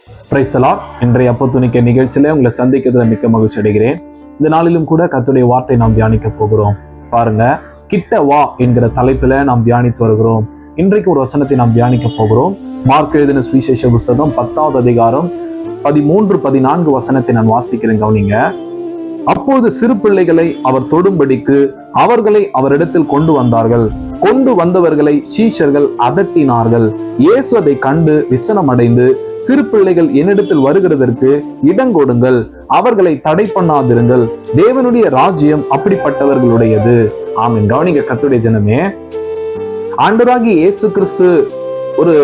Praise the Lord. இன்றைய அப்பத்துணிக்க நிகழ்ச்சியில உங்களை சந்திக்கிறதுல மிக்க மகிழ்ச்சி அடைகிறேன். இந்த நாளிலும் கூட கர்த்தருடைய வார்த்தை நாம் தியானிக்க போகிறோம். பாருங்க, கிட்ட வா என்கிற தலைப்பில நாம் தியானித்து வருகிறோம். இன்றைக்கு ஒரு வசனத்தை நாம் தியானிக்க போகிறோம். மார்க் எழுதின சுவிசேஷ புஸ்தகம் 10வது அதிகாரம் 13-14 வசனத்தை நான் வாசிக்கிறேன், கவனிங்க. அப்போது சிறு பிள்ளைகளை அவர் தொடும்படிக்கு அவர்களை அவரிடத்தில் கொண்டு வந்தார்கள். கொண்டு வந்தவர்களை சீஷர்கள் அதட்டினார்கள். இயேசு அதை கண்டு விசனமடைந்து, சிறு பிள்ளைகள் என்னிடத்தில் வருகிறதற்கு இடங்கொடுங்கள், அவர்களை தடை பண்ணாதிருங்கள், தேவனுடைய ராஜ்யம் அப்படிப்பட்டவர்களுடையது. ஆமென். கவனிங்க கர்த்தருடைய ஜனமே, ஆண்டவராகிய இயேசு கிறிஸ்து ஒரு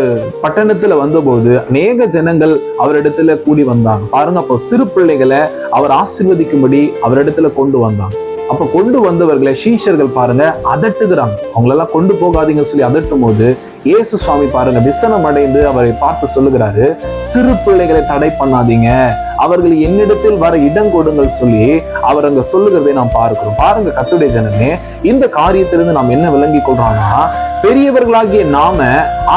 பட்டணத்துல வந்தபோது அநேக ஜனங்கள் அவரிடத்துல கூடி வந்தாங்க. பாருங்க, அப்போ சிறு பிள்ளைகளை அவர் ஆசீர்வதிக்கும்படி அவரிடத்துல கொண்டு வந்தாங்க. அப்ப கொண்டு வந்தவர்களை சீஷர்கள் பாருங்க அதட்டுகிறாங்க. அவங்களெல்லாம் கொண்டு போகாதீங்க சொல்லி அதட்டும் போது இயேசு சுவாமி பாருங்க விசனம் அடைந்து அவரை பார்த்து சொல்லுகிறாரு, சிறு பிள்ளைகளை தடை பண்ணாதீங்க, அவர்கள் என்னிடத்தில் வர இடம் கொடுங்கள் சொல்லி அவர் அங்க சொல்லுகிறதை நாம் பார்க்கிறோம். பாருங்க கர்த்தருடைய ஜனமே, இந்த காரியத்திலிருந்து நாம் என்ன விளங்கி கொள்றோம்னா, பெரியவர்களாகிய நாம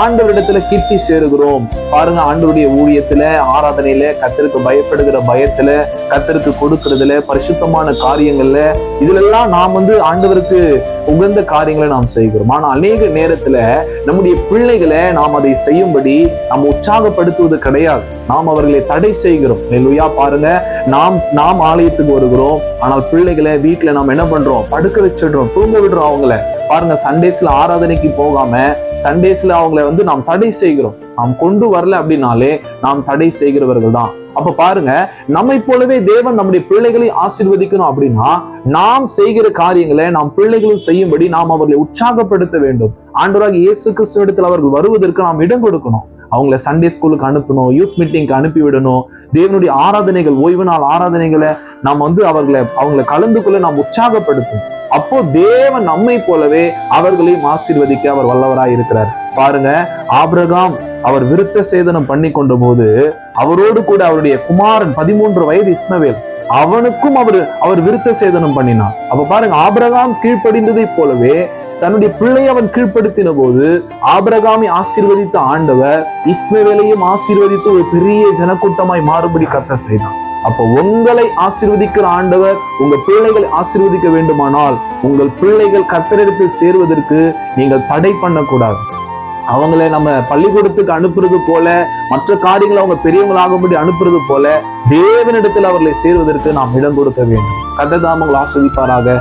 ஆண்டவரிடத்துல கிட்டி சேருகிறோம். பாருங்க, ஆண்டவருடைய ஊழியத்துல, ஆராதனையில, கர்த்தருக்கு பயப்படுகிற பயத்துல, கர்த்தருக்கு கொடுக்கறதுல, பரிசுத்தமான காரியங்கள்ல, இதுல எல்லாம் நாம் ஆண்டவருக்கு உகந்த காரியங்களை நாம் செய்கிறோம். ஆனா அநேக நேரத்துல நம்முடைய பிள்ளைகளை நாம் அதை செய்யும்படி நாம் உற்சாகப்படுத்துவது கிடையாது. நாம் அவர்களை தடை செய்கிறோம். அல்லேலூயா. பாருங்க, நாம் ஆலயத்துக்கு வருகிறோம், ஆனால் பிள்ளைகளை வீட்டுல நாம் என்ன பண்றோம், படுக்க வச்சிடுறோம், தூங்க விடுறோம். அவங்கள பாருங்க, சண்டேஸ்ல ஆராதனைக்கு போகாம சண்டேஸ்ல அவங்களை நாம் தடை செய்கிறோம். நாம் கொண்டு வரல அப்படின்னாலே நாம் தடை செய்கிறவர்கள் தான். அப்ப பாருங்க, நம்மை போலவே தேவன் நம்முடைய பிள்ளைகளை ஆசீர்வதிக்கணும் அப்படின்னா நாம் செய்கிற காரியங்களை நாம் பிள்ளைகளும் செய்யும்படி நாம் அவர்களை உற்சாகப்படுத்த வேண்டும். ஆண்டவராகிய இயேசு கிறிஸ்துவிடத்தில் அவர்கள் வருவதற்கு நாம் இடம் கொடுக்கணும். அவங்கள சண்டே ஸ்கூலுக்கு அனுப்பணும், யூத் மீட்டிங்க்கு அனுப்பி விடணும். தேவனுடைய ஆராதனைகள், ஓய்வு நாள் ஆராதனைகளை நாம் அவங்களை கலந்து கொள்ள நாம் உற்சாகப்படுத்தணும். அப்போ தேவன் நம்மை போலவே அவர்களையும் ஆசீர்வதிக்க அவர் வல்லவராய் இருக்கிறார். பாருங்க, ஆபிரகாம் அவர் விருத்த சேதனம் பண்ணி கொண்ட போது அவரோடு கூட அவருடைய குமாரன் 13 வயது இஸ்மவேல், அவனுக்கும் அவர் விருத்த சேதனம் பண்ணினார். அப்ப பாருங்க, ஆபிரகாம் கீழ்ப்படிந்ததை போலவே தன்னுடைய பிள்ளை அவன் கீழ்ப்படுத்தின போது ஆபிரகாமை ஆசீர்வதித்த ஆண்டவர் இஸ்மவேலையும் ஆசீர்வதித்து ஒரு பெரிய ஜனக்கூட்டமாய் மாறுபடி கர்த்தர் செய்தார். அப்போ உங்களை ஆசீர்வதிக்கிற ஆண்டவர் உங்க பிள்ளைகளை ஆசீர்வதிக்க வேண்டுமானால் உங்கள் பிள்ளைகள் கர்த்தரிடத்தில் சேருவதற்கு நீங்கள் தடை பண்ணக்கூடாது. அவங்களை நம்ம பள்ளிக்கூடத்துக்கு அனுப்புறது போல, மற்ற காரியங்களை அவங்க பெரியவங்களாகும்படி அனுப்புறது போல, தேவனிடத்தில் அவர்களை சேருவதற்கு நாம் இடம் கொடுக்க வேண்டும். கர்த்தர் தாம் உங்களை ஆசீர்வதிப்பாராக.